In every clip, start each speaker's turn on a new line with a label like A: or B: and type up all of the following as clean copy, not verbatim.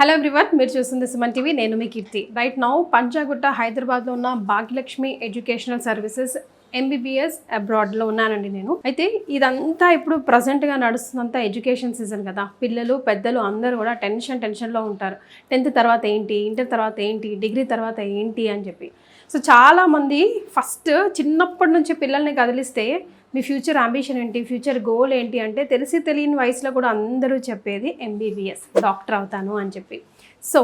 A: Hello everyone, మీరు చూస్తుంది Suman TV. నేను మీ కీర్తి. రైట్ నౌ పంజాగుట్ట హైదరాబాద్లో ఉన్న భాగ్యలక్ష్మి ఎడ్యుకేషనల్ సర్వీసెస్ MBBS అబ్రాడ్లో ఉన్నానండి నేను. అయితే ఇదంతా ఇప్పుడు ప్రజెంట్గా నడుస్తున్నంత ఎడ్యుకేషన్ సీజన్ కదా. పిల్లలు పెద్దలు అందరూ కూడా టెన్షన్లో ఉంటారు. 10th తర్వాత ఏంటి, ఇంటర్ తర్వాత ఏంటి, డిగ్రీ తర్వాత ఏంటి అని చెప్పి. సో చాలామంది ఫస్ట్ చిన్నప్పటి నుంచి పిల్లల్ని కదిలిస్తే మీ ఫ్యూచర్ అంబిషన్ ఏంటి, ఫ్యూచర్ గోల్ ఏంటి అంటే తెలియని వయసులో కూడా అందరూ చెప్పేది MBBS, డాక్టర్ అవుతాను అని చెప్పి. సో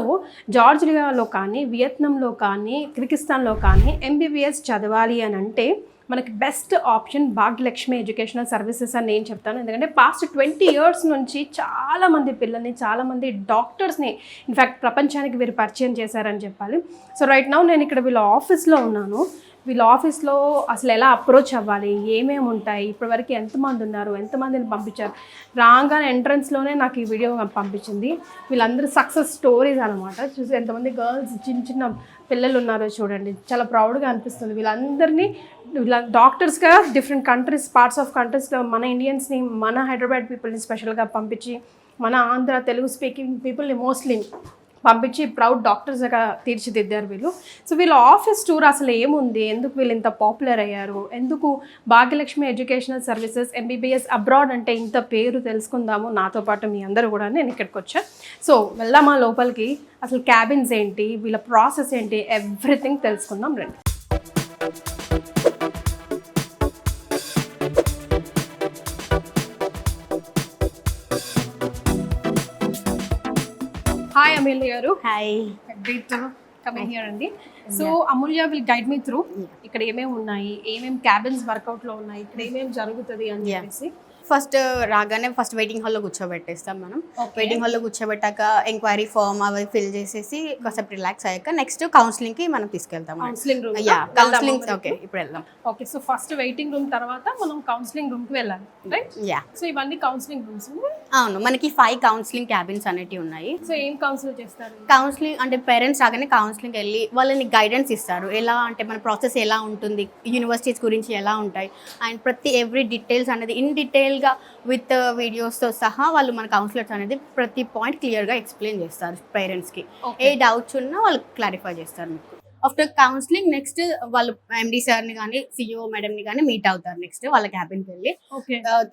A: జార్జియాలో కానీ, వియత్నాంలో కానీ, కిర్గిస్తాన్లో కానీ MBBS చదవాలి అని అంటే మనకి best option Bhagyalakshmi educational services అని నేను చెప్తాను. ఎందుకంటే పాస్ట్ 20 years నుంచి చాలామంది పిల్లల్ని, చాలామంది డాక్టర్స్ని ఇన్ఫ్యాక్ట్ ప్రపంచానికి వీరు పరిచయం చేశారని చెప్పాలి. సో రైట్ నౌ నేను ఇక్కడ వీళ్ళ ఆఫీస్లో ఉన్నాను. వీళ్ళ ఆఫీస్లో అసలు ఎలా అప్రోచ్ అవ్వాలి, ఏమేమి ఉంటాయి, ఇప్పటివరకు ఎంతమంది ఉన్నారు, ఎంతమందిని పంపించారు, రాగానే ఎంట్రన్స్లోనే నాకు ఈ వీడియో పంపించింది. వీళ్ళందరూ సక్సెస్ స్టోరీస్ అనమాట. చూసి ఎంతమంది గర్ల్స్, చిన్న పిల్లలు ఉన్నారో చూడండి, చాలా ప్రౌడ్గా అనిపిస్తుంది. వీళ్ళ డాక్టర్స్గా డిఫరెంట్ కంట్రీస్, పార్ట్స్ ఆఫ్ కంట్రీస్లో మన ఇండియన్స్ని, మన హైదరాబాద్ పీపుల్ని స్పెషల్గా పంపించి, మన ఆంధ్ర తెలుగు స్పీకింగ్ పీపుల్ని మోస్ట్లీ పంపించి ప్రౌడ్ డాక్టర్స్గా తీర్చిదిద్దారు వీళ్ళు. సో వీళ్ళ ఆఫీస్ టూర్ అసలు ఏముంది, ఎందుకు వీళ్ళు ఇంత పాపులర్ అయ్యారు, ఎందుకు Bhagyalakshmi educational services MBBS abroad అంటే ఇంత పేరు తెలుసుకుందాము. నాతో పాటు మీ అందరూ కూడా నేను ఇక్కడికి వచ్చాను. సో వెళ్దామా లోపలికి, అసలు క్యాబిన్స్ ఏంటి, వీళ్ళ ప్రాసెస్ ఏంటి, ఎవ్రీథింగ్ తెలుసుకుందాం రండి. హాయ్ అమూల్య గారు.
B: హాయ్,
A: గ్రేట్ కమింగ్ హియర్ అండి. So Amulya will guide me through ఇక్కడ ఏమేమి ఉన్నాయి, ఏమేమి క్యాబిన్స్ వర్కౌట్లో ఉన్నాయి, ఇక్కడ ఏమేమి జరుగుతుంది అని చెప్పేసి.
B: ఫస్ట్ రాగానే ఫస్ట్ వెయిటింగ్ హాల్లో కూర్చోబెట్టేస్తాం మనం. వెయిటింగ్ హాల్లో కూర్చోబెట్టాక ఎంక్వైరీ ఫామ్ అవి ఫిల్ చేసేసి కాసేపు రిలాక్స్ అయ్యాక నెక్స్ట్ కౌన్సిలింగ్ కి మనం తీసుకెళ్తాం.
A: Counselling room.
B: కౌన్సిలింగ్ ఓకే, ఇప్పుడు వెళ్దాం.
A: Okay, so first waiting room తర్వాత మనం కౌన్సిలింగ్ రూమ్ కి వెళ్ళాలి, రైట్?
B: యా,
A: సో ఇవన్నీ కౌన్సిలింగ్ రూమ్స్.
B: అవును, మనకి 5 కౌన్సిలింగ్ క్యాబిన్స్ అనేవి ఉన్నాయి.
A: సో ఏం కౌన్సిల్ చేస్తారు?
B: కౌన్సిలింగ్ అంటే పేరెంట్స్ రాగానే కౌన్సిలింగ్ వెళ్ళి వాళ్ళని గైడెన్స్ ఇస్తారు. ఎలా అంటే మన ప్రాసెస్ ఎలా ఉంటుంది, యూనివర్సిటీస్ గురించి ఎలా ఉంటాయి, అండ్ ప్రతి ఎవ్రీ డీటెయిల్స్ అనేది ఇన్ డీటెయిల్గా విత్ వీడియోస్తో సహా వాళ్ళు మన కౌన్సిలర్స్ అనేది ప్రతి పాయింట్ క్లియర్గా ఎక్స్ప్లెయిన్ చేస్తారు పేరెంట్స్కి. ఏ డౌట్స్ ఉన్నా వాళ్ళు క్లారిఫై చేస్తారు మీకు. ఆఫ్టర్ కౌన్సిలింగ్ నెక్స్ట్ వాళ్ళు MD సార్ని కానీ CEO మేడంని కానీ మీట్ అవుతారు. నెక్స్ట్ వాళ్ళ క్యాబిన్కి వెళ్ళి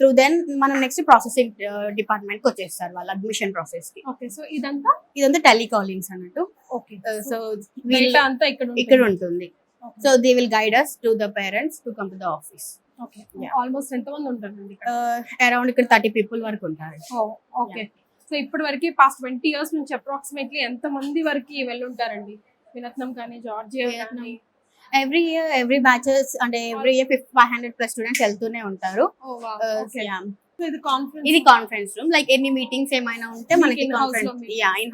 B: త్రూ దెన్ మనం నెక్స్ట్ ప్రాసెసింగ్ డిపార్ట్మెంట్కి వచ్చేస్తారు వాళ్ళ అడ్మిషన్ ప్రాసెస్కి.
A: ఓకే, సో ఇదంతా
B: టెలికాలింగ్స్ అన్నట్టు.
A: ఓకే,
B: సో
A: అంతా
B: ఇక్కడ ఉంటుంది. So they will guide us to the parents to come to the office.
A: Okay, almost ఎంతమంది ఉంటారండి?
B: అరౌండ్ ఇక్కడ 30 people వరకు ఉంటారు.
A: ఓకే, సో ఇప్పటి వరకు పాస్ట్ 20 years నుంచి అప్రాక్సిమేట్లీ ఎంత మంది వరకు వెళ్ళుంటారండి? వియత్నాం కానీ, జార్జియా కానీ?
B: ఎవ్రీ బ్యాచెస్ అంటే ఎవ్రీ ఇయర్ 500+ స్టూడెంట్స్ వెళ్తూనే ఉంటారు. ఇది కాన్ఫరెన్స్ రూమ్. లైక్ ఎన్ని మీటింగ్స్ ఏమైనా ఉంటే మనకి ఇన్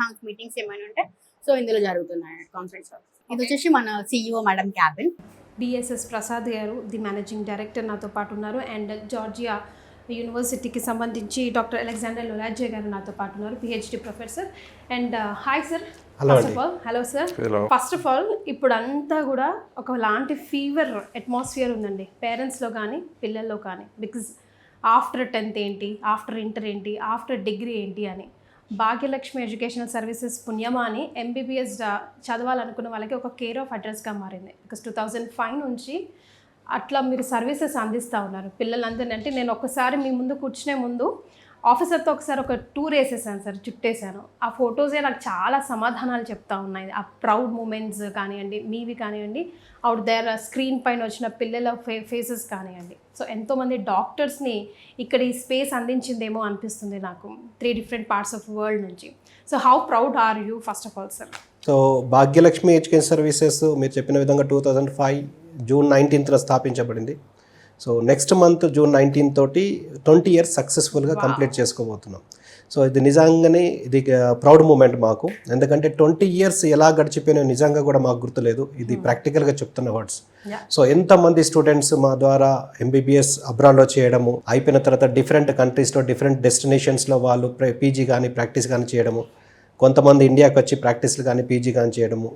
B: హౌస్ మీటింగ్స్ ఏమైనా ఉంటే సో ఇందులో జరుగుతున్నాయి కాన్ఫరెన్స్. ఇది వచ్చేసి మన CEO madam cabin.
A: DSS Prasad గారు, ది మేనేజింగ్ డైరెక్టర్, నాతో పాటు ఉన్నారు. అండ్ జార్జియా యూనివర్సిటీకి సంబంధించి డాక్టర్ అలెగ్జాండర్ లొలాజే గారు నాతో పాటు ఉన్నారు, PhD professor. And hi sir. Hello sir. First of all ఇప్పుడు అంతా కూడా ఒకలాంటి ఫీవర్ అట్మాస్ఫియర్ ఉందండి పేరెంట్స్లో కానీ, పిల్లల్లో కానీ. బికాజ్ ఆఫ్టర్ 10th ఏంటి, ఆఫ్టర్ ఇంటర్ ఏంటి, ఆఫ్టర్ డిగ్రీ ఏంటి అని. భాగ్యలక్ష్మి ఎడ్యుకేషనల్ సర్వీసెస్ పుణ్యమా అని MBBS చదవాలనుకున్న వాళ్ళకి ఒక కేర్ ఆఫ్ అడ్రస్గా మారింది. బికాస్ 2005 నుంచి అట్లా మీరు సర్వీసెస్ అందిస్తూ ఉన్నారు పిల్లలందరినీ. అంటే నేను ఒకసారి మీ ముందు కూర్చునే ముందు ఆఫీసర్తో ఒకసారి ఒక టూర్ వేసేసాను సార్, చుట్టేసాను. ఆ ఫొటోసే నాకు చాలా సమాధానాలు చెప్తా ఉన్నాయి. ఆ ప్రౌడ్ మూమెంట్స్ కానివ్వండి, మీవి కానివ్వండి, అవుట్ దేర్ స్క్రీన్ పైన వచ్చిన పిల్లల ఫేసెస్ కానివ్వండి. సో ఎంతోమంది డాక్టర్స్ని ఇక్కడ ఈ స్పేస్ అందించిందేమో అనిపిస్తుంది నాకు, 3 different parts of వరల్డ్ నుంచి. So how proud are you first of all sir?
C: So Bhagyalakshmi education services మీరు చెప్పిన విధంగా 2005 June 19th స్థాపించబడింది. సో నెక్స్ట్ మంత్ June 19 తోటి 20 years సక్సెస్ఫుల్గా కంప్లీట్ చేసుకోబోతున్నాం. సో ఇది నిజంగానే ఇది ప్రౌడ్ మూమెంట్ మాకు. ఎందుకంటే 20 years ఎలా గడిచిపోయినా నిజంగా కూడా మాకు గుర్తులేదు. ఇది ప్రాక్టికల్గా చెప్తున్న వర్డ్స్. సో ఎంతమంది స్టూడెంట్స్ మా ద్వారా MBBS అబ్రాడ్లో చేయడము, అయిపోయిన తర్వాత డిఫరెంట్ కంట్రీస్లో, డిఫరెంట్ డెస్టినేషన్స్లో వాళ్ళు PG కానీ ప్రాక్టీస్ కానీ చేయడము, కొంతమంది ఇండియాకి వచ్చి ప్రాక్టీస్లు కానీ PG కానీ చేయడము,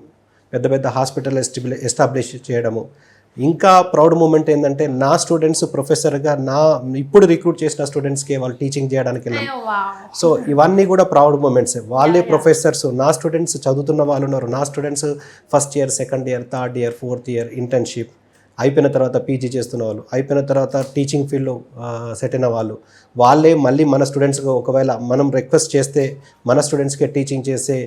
C: పెద్ద పెద్ద హాస్పిటల్ ఎస్టాబ్లిష్ చేయడము, ఇంకా ప్రౌడ్ మూమెంట్ ఏంటంటే నా స్టూడెంట్స్ ప్రొఫెసర్గా ఇప్పుడు రిక్రూట్ చేసిన స్టూడెంట్స్కి వాళ్ళు టీచింగ్ చేయడానికి వెళ్ళాను. సో ఇవన్నీ కూడా ప్రౌడ్ మూమెంట్స్. వాళ్ళే ప్రొఫెసర్స్, నా స్టూడెంట్స్ చదువుతున్న వాళ్ళు ఉన్నారు. నా students first year, second year, third year, fourth year internship అయిపోయిన తర్వాత పీజీ చేస్తున్న వాళ్ళు, అయిపోయిన తర్వాత టీచింగ్ ఫీల్డ్లో సెట్ అయిన వాళ్ళు, వాళ్ళే మళ్ళీ మన స్టూడెంట్స్గా ఒకవేళ మనం రిక్వెస్ట్ చేస్తే మన స్టూడెంట్స్కే టీచింగ్ చేసే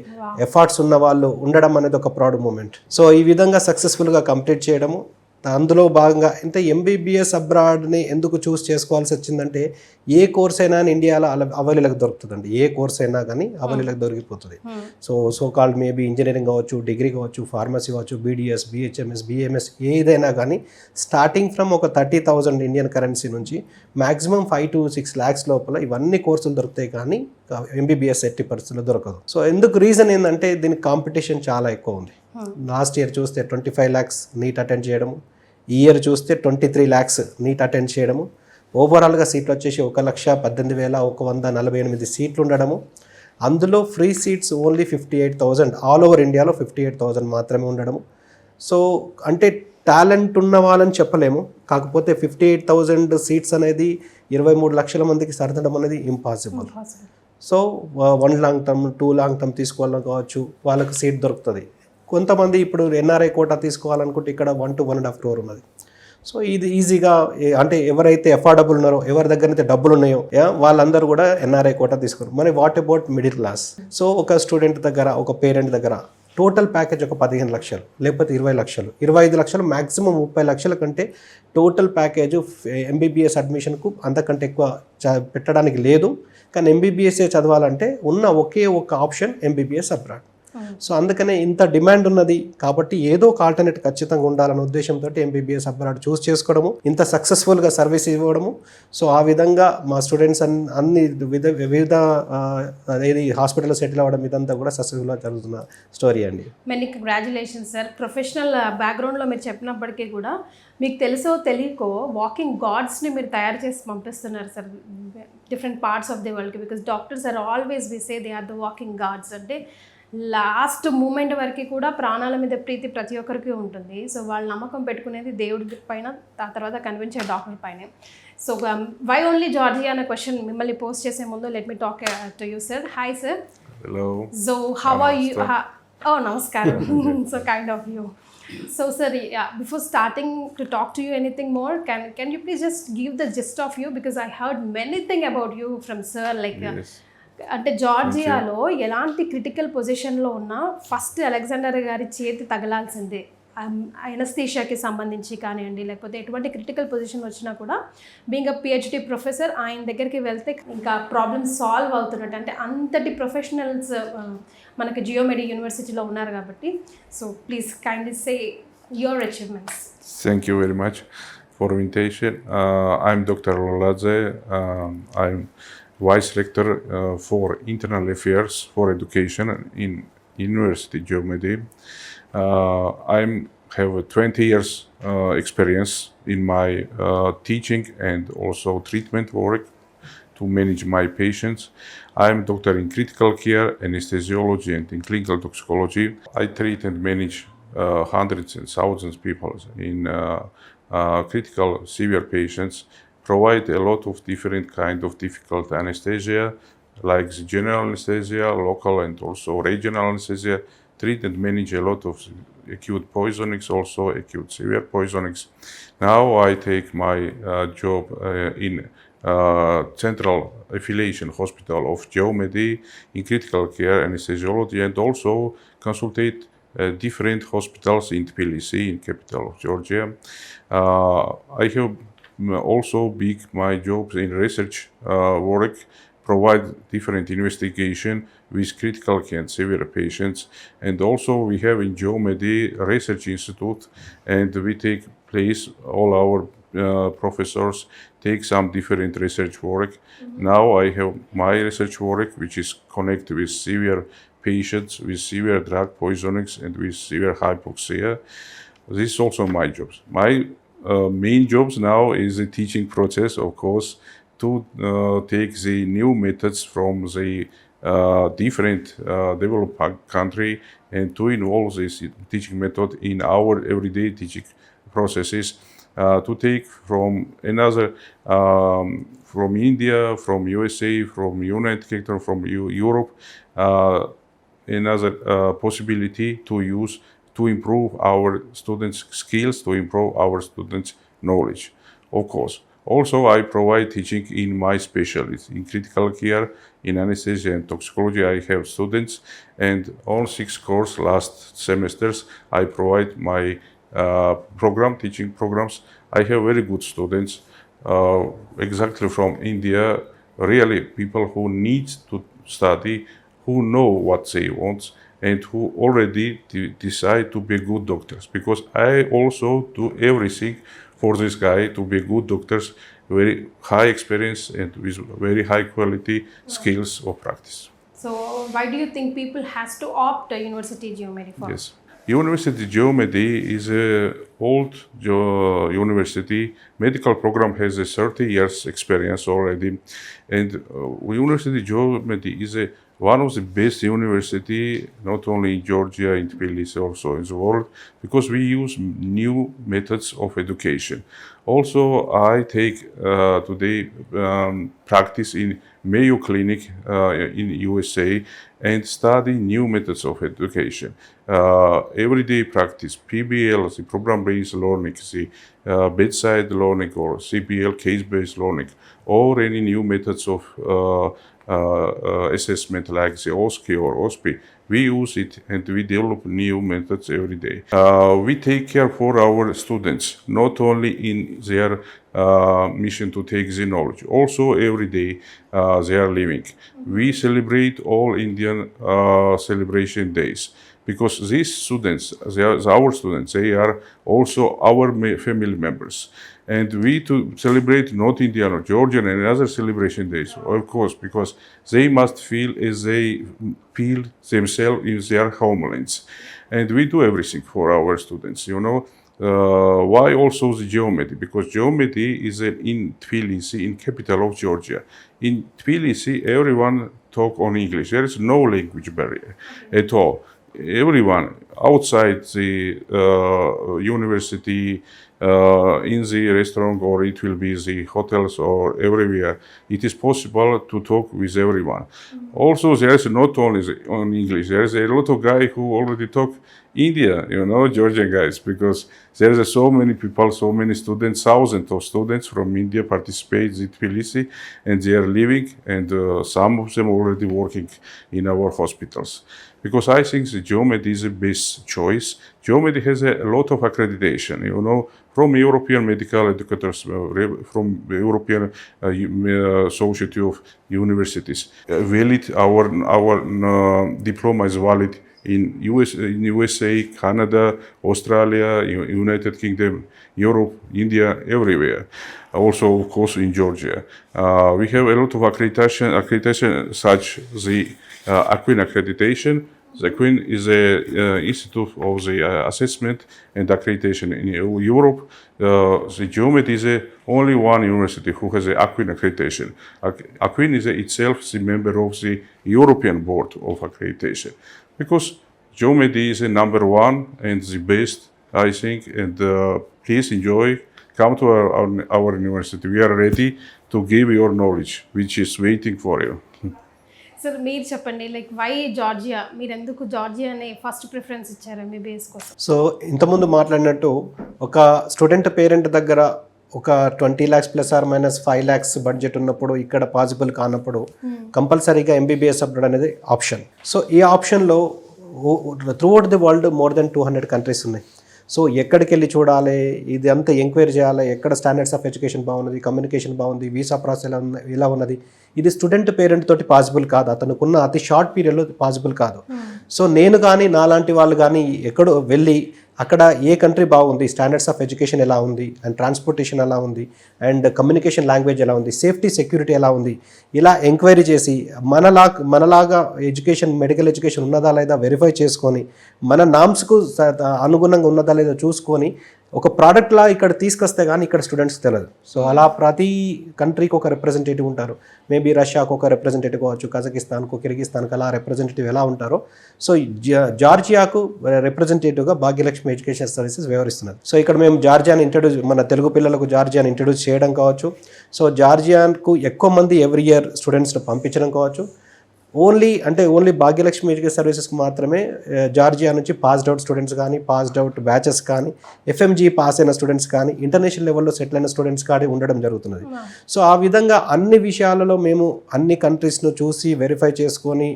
C: ఎఫర్ట్స్ ఉన్న వాళ్ళు ఉండడం అనేది ఒక ప్రౌడ్ మూమెంట్. సో ఈ విధంగా సక్సెస్ఫుల్గా కంప్లీట్ చేయడము, అందులో భాగంగా ఇంత ఎంబీబీఎస్ అబ్రాడ్ని ఎందుకు చూస్ చేసుకోవాల్సి వచ్చిందంటే ఏ కోర్స్ అయినా ఇండియాలో అవైలబుల్గా దొరుకుతుందండి. ఏ కోర్స్ అయినా కానీ అవైలబుల్గా దొరికిపోతుంది. సో కాల్డ్ మేబీ ఇంజనీరింగ్ కావచ్చు, డిగ్రీ కావచ్చు, ఫార్మసీ కావచ్చు, బీడిఎస్, బిహెచ్ఎంఎస్, బిఎంఎస్ ఏదైనా కానీ స్టార్టింగ్ ఫ్రమ్ ఒక 30,000 ఇండియన్ కరెన్సీ నుంచి మ్యాక్సిమం 5 to 6 lakhs లోపల ఇవన్నీ కోర్సులు దొరుకుతాయి. కానీ ఎంబీబీఎస్ 80% దొరకదు. సో ఎందుకు రీజన్ ఏంటంటే దీనికి కాంపిటీషన్ చాలా ఎక్కువ ఉంది. లాస్ట్ ఇయర్ చూస్తే 25 lakhs నీట్ అటెండ్ చేయడము, ఈ ఇయర్ చూస్తే 23 lakhs నీట్ అటెండ్ చేయడము. ఓవరాల్గా సీట్లు వచ్చేసి 1,18,148 సీట్లు ఉండడము. అందులో free seats only 58,000, all over ఇండియాలో 58,000 మాత్రమే ఉండడము. సో అంటే టాలెంట్ ఉన్న వాళ్ళని చెప్పలేము, కాకపోతే 58,000 సీట్స్ అనేది 23 లక్షల మందికి సర్దడం అనేది impossible. So 1 long term, 2 long term తీసుకోవాలని కావచ్చు, వాళ్ళకి సీట్ దొరుకుతుంది. కొంతమంది ఇప్పుడు ఎన్ఆర్ఐ కోటా తీసుకోవాలనుకుంటే ఇక్కడ 1 to 1.5 crore ఉన్నది. సో ఇది ఈజీగా అంటే ఎవరైతే అఫోర్డబుల్ ఉన్నారో, ఎవరి దగ్గర అయితే డబ్బులు ఉన్నాయో వాళ్ళందరూ కూడా ఎన్ఆర్ఐ కోటా తీసుకోరు. మరి what about middle class? So ఒక స్టూడెంట్ దగ్గర, ఒక పేరెంట్ దగ్గర టోటల్ ప్యాకేజ్ ఒక 15 లక్షలు, లేకపోతే 20 లక్షలు, 25 లక్షలు, మ్యాక్సిమం 30 లక్షల కంటే టోటల్ ప్యాకేజ్ ఎంబీబీఎస్ అడ్మిషన్కు అంతకంటే ఎక్కువ పెట్టడానికి లేదు. కానీ ఎంబీబీఎస్ఏ చదవాలంటే ఉన్న ఒకే ఒక ఆప్షన్ ఎంబీబీఎస్ అబ్రాడ్. సో అందుకనే ఇంత డిమాండ్ ఉన్నది కాబట్టి ఏదో ఒక ఆల్టర్నేట్ ఖచ్చితంగా ఉండాలనే ఉద్దేశంతో ఎంబీబీఎస్ అబ్రాడ్ చూస్ చేసుకోవడము, ఇంత సక్సెస్ఫుల్గా సర్వీస్ ఇవ్వడము. సో ఆ విధంగా మా స్టూడెంట్స్ అన్ని వివిధ అదేది హాస్పిటల్లో సెటిల్ అవ్వడం ఇదంతా కూడా సక్సెస్ఫుల్గా జరుగుతున్న స్టోరీ అండి.
A: Many congratulations sir. ప్రొఫెషనల్ బ్యాక్గ్రౌండ్లో మీరు చెప్పినప్పటికీ కూడా మీకు తెలుసో తెలియకో వాకింగ్ గాడ్స్ని మీరు తయారు చేసి పంపిస్తున్నారు sir different parts of the వరల్డ్కి. Because doctors are always we say they are the walking gods. అంటే లాస్ట్ మూమెంట్ వరకు కూడా ప్రాణాల మీద ప్రీతి ప్రతి ఒక్కరికి ఉంటుంది. సో వాళ్ళు నమ్మకం పెట్టుకునేది దేవుడి పైన, ఆ తర్వాత కనిపించే డాక్టర్ పైనే. సో వై ఓన్లీ జార్జియా అనే క్వశ్చన్ మిమ్మల్ని పోస్ట్ చేసే ముందు let me talk to you sir. Hi sir.
D: Hello.
A: So how are you? Oh, namaskaram. So kind of you. So sir, before starting to talk to you anything more, can you please just give the gist of you, because I heard many things about you from sir, like
D: Yes.
A: అంటే జార్జియాలో ఎలాంటి critical పొజిషన్లో ఉన్నా first Alexander గారి చేతి తగలాల్సిందే. ఎనస్థీషియాకి సంబంధించి కానివ్వండి, లేకపోతే ఎటువంటి క్రిటికల్ పొజిషన్ వచ్చినా కూడా బీయింగ్ అ పిహెచ్డి ప్రొఫెసర్ ఆయన దగ్గరికి వెళ్తే ఇంకా ప్రాబ్లమ్స్ సాల్వ్ అవుతున్నట్టు. అంటే అంతటి ప్రొఫెషనల్స్ మనకి జియోమెడి యూనివర్సిటీలో ఉన్నారు కాబట్టి. So please kindly say your achievements.
D: Thank you very much for invitation. I'm Dr. Loladze. I'm Vice Rector for Internal Affairs for Education in University Geomedi. I have 20 years experience in my teaching and also treatment work to manage my patients. I am doctor in critical care, anesthesiology and in clinical toxicology. I treat and manage hundreds and thousands of people in critical severe patients, provide a lot of different kind of difficult anesthesia, like the general anesthesia, local and also regional anesthesia, treat and manage a lot of acute poisonings, also acute severe poisonings. Now I take my job in Central Affiliation Hospital of Geomedi in critical care anesthesiology, and also consultate different hospitals in Tbilisi, in capital of Georgia. I have also big my jobs in research work, provide different investigation with critical and severe patients, and also we have in Geomedi Research Institute, and we take place all our professors take some different research work. Now I have my research work which is connected with severe patients with severe drug poisonings and with severe hypoxia. This is also my jobs. My main jobs now is the teaching process, of course, to take the new methods from the different developed country and to involve this teaching method in our everyday teaching processes to take from another, from India, from USA, from United Kingdom, from Europe, another possibility to use to improve our students' skills, to improve our students' knowledge, of course. Also, I provide teaching in my specialty, in critical care, in anesthesia and toxicology. I have students, and on 6 course last semesters, I provide my teaching programs. I have very good students, exactly from India, really people who need to study, who know what they want, and who already decide to be good doctors. Because I also do everything for this guy to be good doctors, very high experience and with very high quality skills of practice.
A: So why do you think people has to opt a University Geomedi for?
D: Yes. University Geomedi is a old university. Medical program has a 30 years experience already, and University Geomedi is one of the best university, not only in Georgia, in Tbilisi, also in the world, because we use new methods of education. Also, I take today practice in Mayo Clinic in USA and study new methods of education. Everyday practice, PBL, the program-based learning, the bedside learning, or CBL, case-based learning, or any new methods of assessment like the OSCE or OSPI. We use it and we develop new methods every day. We take care for our students, not only in their mission to take the knowledge, also every day they are living. We celebrate all Indian celebration days, because these students, they are our students, they are also our family members. And we to celebrate not Indian or Georgian and other celebration days, of course, because they must feel as they feel themselves in their homelands. And we do everything for our students, you know. Why also the Geomedi? Because Geomedi is in Tbilisi, in capital of Georgia. In Tbilisi, everyone talk on English. There is no language barrier at all. Everyone outside the university, in the restaurant, or it will be the hotels or everywhere, it is possible to talk with everyone. Also, there is not only on English, there is a lot of guys who already talk India, you know, Georgian guys, because there is so many people, so many students, thousands of students from India participate in Tbilisi, and they are living, and some of them already working in our hospitals. Because I think the Geomedi is the best choice. Geomedi has a lot of accreditation, you know, from European Medical Educators, from the European Society of Universities. Valid, our diploma is valid in USA, Canada, Australia, United Kingdom, Europe, India, everywhere. Also, of course, in Georgia. We have a lot of accreditation such the AQUIN accreditation. The AQUIN is an institute of the assessment and accreditation in Europe. The Geomedi is the only one university who has the AQUIN accreditation. AQUIN is itself the member of the European Board of Accreditation. Because Geomedi is the number one and the best, I think, and please enjoy, come to our university. We are ready to give your knowledge, which is waiting for you.
A: Sir మీరు చెప్పండి, like why Georgia, మీరు ఎందుకు Georgia అనే first preference ఇచ్చారు MBBS కోసం?
C: So ఇంతకుముందు మాట్లాడినట్టు ఒక స్టూడెంట్ పేరెంట్ దగ్గర ఒక 20 lakhs plus or minus 5 lakhs budget ఉన్నప్పుడు, ఇక్కడ పాసిబుల్ కానప్పుడు కంపల్సరీగా MBBS అబ్రాడ్ అనేది ఆప్షన్. సో ఈ ఆప్షన్లో throughout the world more than 200 countries ఉన్నాయి. సో ఎక్కడికి వెళ్ళి చూడాలి, ఇది అంతా ఎంక్వైరీ చేయాలి, ఎక్కడ స్టాండర్డ్స్ ఆఫ్ ఎడ్యుకేషన్ బాగున్నది, కమ్యూనికేషన్ బాగుంది, వీసా ప్రాసెస్ ఎలా ఉన్నది, ఇది స్టూడెంట్ పేరెంట్ తోటి పాసిబుల్ కాదు, అతనుకున్న అతి షార్ట్ పీరియడ్లో పాసిబుల్ కాదు. సో నేను కానీ నాలాంటి వాళ్ళు కానీ ఎక్కడో వెళ్ళి అక్కడ ఏ కంట్రీ బాగుంది, స్టాండర్డ్స్ ఆఫ్ ఎడ్యుకేషన్ ఎలా ఉంది, అండ్ ట్రాన్స్పోర్టేషన్ ఎలా ఉంది, అండ్ కమ్యూనికేషన్ లాంగ్వేజ్ ఎలా ఉంది, సేఫ్టీ సెక్యూరిటీ ఎలా ఉంది, ఇలా ఎంక్వైరీ చేసి మనలాగా ఎడ్యుకేషన్, మెడికల్ ఎడ్యుకేషన్ ఉన్నదా లేదా వెరిఫై చేసుకొని, మన నామ్స్కు అనుగుణంగా ఉన్నదా లేదా చూసుకొని ఒక ప్రోడక్ట్లా ఇక్కడ తీసుకొస్తే కానీ ఇక్కడ స్టూడెంట్స్ తెలియదు. సో అలా ప్రతి కంట్రీకి ఒక రిప్రజెంటేటివ్ ఉంటారు. మేబీ రష్యాకు ఒక రిప్రజెంటేటివ్ కావచ్చు, కజకిస్తాన్కు, కిర్గిస్తాన్కి అలా రిప్రజెంటేటివ్ ఎలా ఉంటారో, సో జార్జియాకు రిప్రజెంటేటివ్గా భాగ్యలక్ష్మి ఎడ్యుకేషన్ సర్వీసెస్ వ్యవహరిస్తున్నారు. సో ఇక్కడ మేము జార్జియాని ఇంట్రడ్యూస్, మన తెలుగు పిల్లలకు జార్జియాని ఇంట్రడ్యూస్ చేయడం కావచ్చు, సో జార్జియాకు ఎక్కువ మంది ఎవ్రీ ఇయర్ స్టూడెంట్స్ని పంపించడం కావచ్చు. ఓన్లీ భాగ్యలక్ష్మి ఎడ్యుకేషన్ సర్వీసెస్కి మాత్రమే జార్జియా నుంచి పాస్డ్ అవుట్ స్టూడెంట్స్ కానీ, పాస్డ్ అవుట్ బ్యాచెస్ కానీ, ఎఫ్ఎంజీ పాస్ అయిన స్టూడెంట్స్ కానీ, ఇంటర్నేషనల్ లెవెల్లో సెటిల్ అయిన స్టూడెంట్స్ కానీ ఉండడం జరుగుతున్నది. సో ఆ విధంగా అన్ని విషయాలలో మేము అన్ని కంట్రీస్ను చూసి వెరిఫై చేసుకొని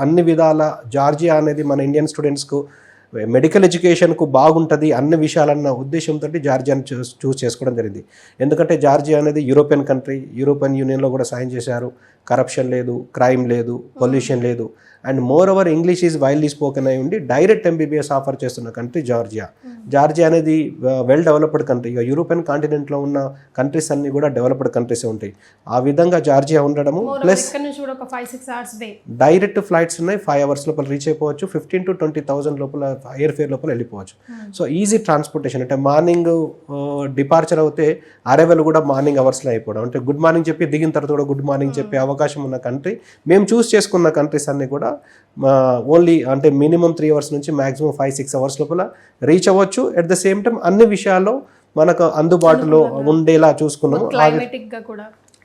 C: అన్ని విధాల జార్జియా అనేది మన ఇండియన్ స్టూడెంట్స్కు మెడికల్ ఎడ్యుకేషన్కు బాగుంటుంది అన్ని విషయాలన్న ఉద్దేశంతో జార్జియాని చూస్ చేసుకోవడం జరిగింది. ఎందుకంటే జార్జియా అనేది యూరోపియన్ కంట్రీ, యూరోపియన్ యూనియన్లో కూడా సైన్ చేశారు. కరప్షన్ లేదు, క్రైమ్ లేదు, పొల్యూషన్ లేదు, and more over English is wildly spoken అయి ఉండి డైరెక్ట్ ఎంబీబీఎస్ ఆఫర్ చేస్తున్న కంట్రీ జార్జియా. జార్జియా అనేది వెల్ డెవలప్డ్ కంట్రీ. ఇక యూరోపియన్ కాంటినెంట్లో ఉన్న కంట్రీస్ అన్నీ కూడా డెవలప్డ్ కంట్రీస్ ఉంటాయి. ఆ విధంగా జార్జియా ఉండడము, ప్లస్ డైరెక్ట్ ఫ్లైట్స్ ఉన్నాయి. 5 hours లోపల రీచ్ అయిపోవచ్చు. 15,000 to 20,000 లోపల ఎయిర్ ఫేర్ లోపల వెళ్ళిపోవచ్చు. So easy transportation. అంటే మార్నింగ్ డిపార్చర్ అవుతే అరైవల్ కూడా మార్నింగ్ అవర్స్లో అయిపోవడం. అంటే గుడ్ మార్నింగ్ చెప్పి దిగిన తర్వాత కూడా గుడ్ మార్నింగ్ చెప్పే అవకాశం ఉన్న కంట్రీ. మేము చూస్ చేసుకున్న కంట్రీస్ అన్నీ కూడా ఓన్లీ అంటే మినిమం 3 hours నుంచి మ్యాక్సిమం 5-6 hours లోపల రీచ్ అవ్వచ్చు. అట్ ద సేమ్ టైం అన్ని విషయాల్లో మనకు అందుబాటులో ఉండేలా చూసుకున్నాము.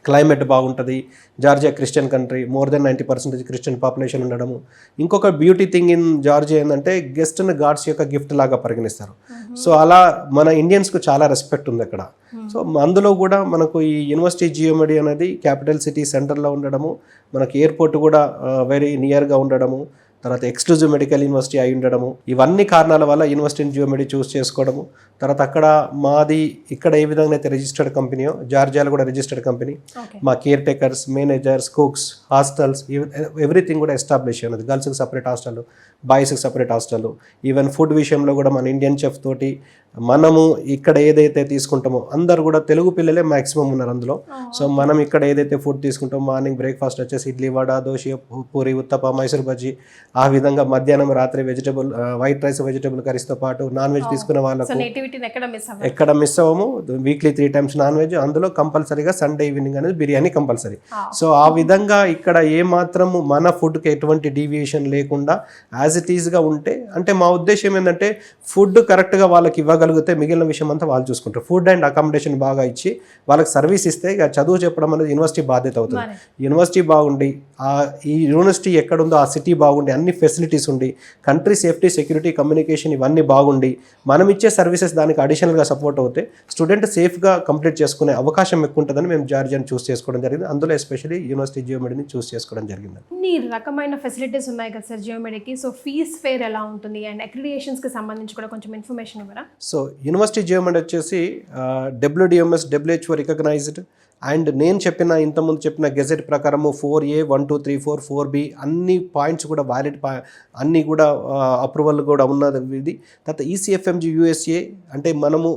C: క్లైమేట్ బాగుంటుంది. Georgia Christian country, more than 90% Christian population ఉండడము. ఇంకొక బ్యూటీ థింగ్ ఇన్ జార్జియా ఏంటంటే గెస్ట్ని గాడ్స్ యొక్క గిఫ్ట్ లాగా పరిగణిస్తారు. సో అలా మన ఇండియన్స్కు చాలా రెస్పెక్ట్ ఉంది అక్కడ. సో అందులో కూడా మనకు ఈ యూనివర్సిటీ జియోమెడి అనేది క్యాపిటల్ సిటీ సెంటర్లో ఉండడము, మనకి ఎయిర్పోర్ట్ కూడా వెరీ నియర్గా ఉండడము, తర్వాత ఎక్స్క్లూజివ్ మెడికల్ యూనివర్సిటీ అయి ఉండడము, ఇవన్నీ కారణాల వల్ల యూనివర్సిటీని జియోమెడి చూస్ చేసుకోవడము. తర్వాత అక్కడ మాది ఇక్కడ ఏ విధంగా అయితే రిజిస్టర్డ్ కంపెనీయో జార్జియాలో కూడా రిజిస్టర్డ్ కంపెనీ. మా caretakers, managers, cooks, hostels, everything కూడా ఎస్టాబ్లిష్ అయినది. గర్ల్స్కి సపరేట్ హాస్టల్, బాయ్స్కి సపరేట్ హాస్టల్. ఈవెన్ ఫుడ్ విషయంలో కూడా మన ఇండియన్ చెఫ్ తోటి మనము ఇక్కడ ఏదైతే తీసుకుంటామో, అందరు కూడా తెలుగు పిల్లలే మ్యాక్సిమం ఉన్నారు అందులో. సో మనం ఇక్కడ ఏదైతే ఫుడ్ తీసుకుంటామో, మార్నింగ్ బ్రేక్ఫాస్ట్ వచ్చేసి ఇడ్లీ, వడ, దోశ, పూరి, ఉత్తప్ప, మైసూర్ బజ్జీ. ఆ విధంగా మధ్యాహ్నం, రాత్రి వెజిటబుల్ వైట్ రైస్, వెజిటబుల్ కర్రీస్తో పాటు నాన్ వెజ్ తీసుకునే వాళ్ళకు ఎక్కడ మిస్ అవ్వము. Weekly 3 times non veg. అందులో కంపల్సరీగా సండే ఈవినింగ్ అనేది బిర్యానీ కంపల్సరీ. సో ఆ విధంగా ఇక్కడ ఏ మాత్రము మన ఫుడ్కి ఎటువంటి డీవియేషన్ లేకుండా యాజ్ ఇట్ ఈస్గా ఉంటే, అంటే మా ఉద్దేశం ఏంటంటే ఫుడ్ కరెక్ట్గా వాళ్ళకి ఇవ్వగలిగితే మిగిలిన విషయం అంతా వాళ్ళు చూసుకుంటారు. ఫుడ్ అండ్ అకామిడేషన్ బాగా ఇచ్చి వాళ్ళకి సర్వీస్ ఇస్తే ఇక చదువు చెప్పడం అనేది యూనివర్సిటీ బాధ్యత అవుతుంది. యూనివర్సిటీ బాగుండి, ఈ యూనివర్సిటీ ఎక్కడుందో ఆ సిటీ బాగుండి, అన్ని ఫెసిలిటీస్ ఉండి, కంట్రీ సేఫ్టీ, సెక్యూరిటీ, కమ్యూనికేషన్ ఇవన్నీ బాగుండి, మనం ఇచ్చే సర్వీసెస్ దానికి అడిషనల్గా సపోర్ట్ అవుతే స్టూడెంట్ సేఫ్గా కంప్లీట్ చేసుకునే అవకాశం ఎక్కువ ఉంటుందని మేము జార్జియాని చూస్ చేసుకోవడం జరిగింది. అందులో ఎస్పెషల్లీ యూనివర్సిటీ జియోమెడిని చూస్ చేసుకోవడం జరిగింది.
A: అన్ని రకమైన ఫెసిలిటీస్ ఉన్నాయి కదా సార్ జియోమెడికి. సో ఫీజ్ ఫేర్ ఎలా ఉంటుంది అండ్ అక్రిడియేషన్స్కి సంబంధించి కూడా కొంచెం ఇన్ఫర్మేషన్ ఇవ్వరా?
C: సో యూనివర్సిటీ జియోమెడి వచ్చేసి WDMS, WHO రికగ్నైజ్డ్. అండ్ నేను ఇంతకుముందు చెప్పిన గెజెట్ ప్రకారము 4A, 1, 2, 3, 4, 4B అన్ని పాయింట్స్ కూడా వ్యాలిడ్, అన్నీ కూడా అప్రూవల్ కూడా ఉన్నది ఇది. తర్వాత ECFMG USA అంటే మనము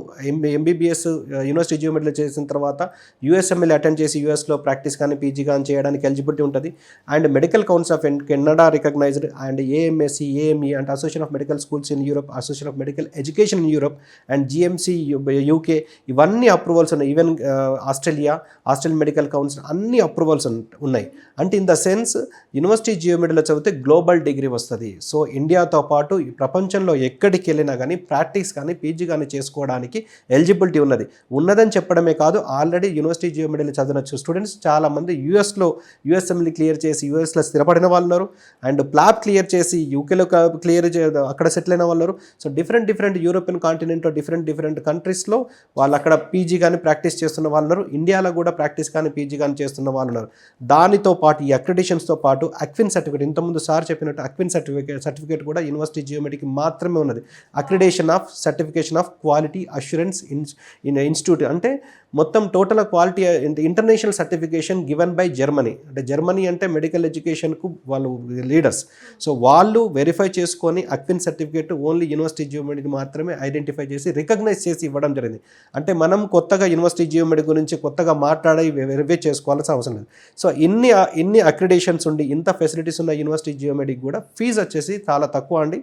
C: MBBS యూనివర్సిటీ జియోమెడిలో చేసిన తర్వాత USML అటెండ్ చేసి యూఎస్లో ప్రాక్టీస్ కానీ పీజీ కానీ చేయడానికి ఎలిజిబిలిటీ ఉంటుంది. And medical council of Canada recognised. And AMSC, AME అంటే association of medical schools in Europe, association of medical education in Europe, and GMC UK ఇవన్నీ అప్రూవల్స్ ఉన్నాయి. ఈవెన్ ఆస్ట్రేలియన్ మెడికల్ కౌన్సిల్ అన్ని approvals ఉన్నాయి. అంటే in the sense university జియోమెడిలో చదివితే global degree వస్తుంది. So ఇండియాతో పాటు ఈ ప్రపంచంలో ఎక్కడికి వెళ్ళినా కానీ ప్రాక్టీస్ కానీ పీజీ కానీ చేసుకోవడానికి ఎలిజిబిలిటీ ఉన్నదని చెప్పడమే కాదు, ఆల్రెడీ యూనివర్సిటీ జియోమెడిలో చదివిన స్టూడెంట్స్ చాలామంది USML క్లియర్ చేసి యూఎస్లో స్థిరపడిన వాళ్ళు ఉన్నారు. అండ్ ప్లాబ్ క్లియర్ చేసి యూకేలో క్లియర్ అక్కడ సెటిల్ అయిన వాళ్ళు ఉన్నారు. సో డిఫరెంట్ యూరోపియన్ కాంటినెంట్లో డిఫరెంట్ కంట్రీస్లో వాళ్ళు అక్కడ పీజీ కానీ ప్రాక్టీస్ చేస్తున్న వాళ్ళు ఉన్నారు. ఇండియాలో కూడా ప్రాక్టీస్ కానీ పీజీ కానీ చేస్తున్న వాళ్ళు ఉన్నారు. దానితో పాటు ఈ అక్రిడిషన్స్తో పాటు అక్విన్ సర్టిఫికేట్, ఇంతకుముందు సార్ చెప్పినట్టు అక్విన్ సర్టిఫికేట్ కూడా యూనివర్సిటీ జియోమెడికి మాత్రమే ఉన్నది. Accreditation of certification of quality assurance institute అంటే మొత్తం total quality international certification given by Germany. అంటే జర్మనీ అంటే మెడికల్ ఎడ్యుకేషన్కు వాళ్ళు లీడర్స్. సో వాళ్ళు వెరిఫై చేసుకొని అక్విన్ సర్టిఫికేట్ ఓన్లీ యూనివర్సిటీ జియోమెడికి మాత్రమే ఐడెంటిఫై చేసి రికగ్నైజ్ చేసి ఇవ్వడం జరిగింది. అంటే మనం కొత్తగా యూనివర్సిటీ జియోమెడి గురించి కొత్తగా మాట్లాడి వెరిఫై చేసుకోవాల్సిన అవసరం లేదు. సో ఇన్ని అక్రిడేషన్స్ ఉండి ఇంత ఫెసిలిటీస్ ఉన్న యూనివర్సిటీ జియోమెడికి కూడా ఫీజు వచ్చేసి చాలా తక్కువ అండి.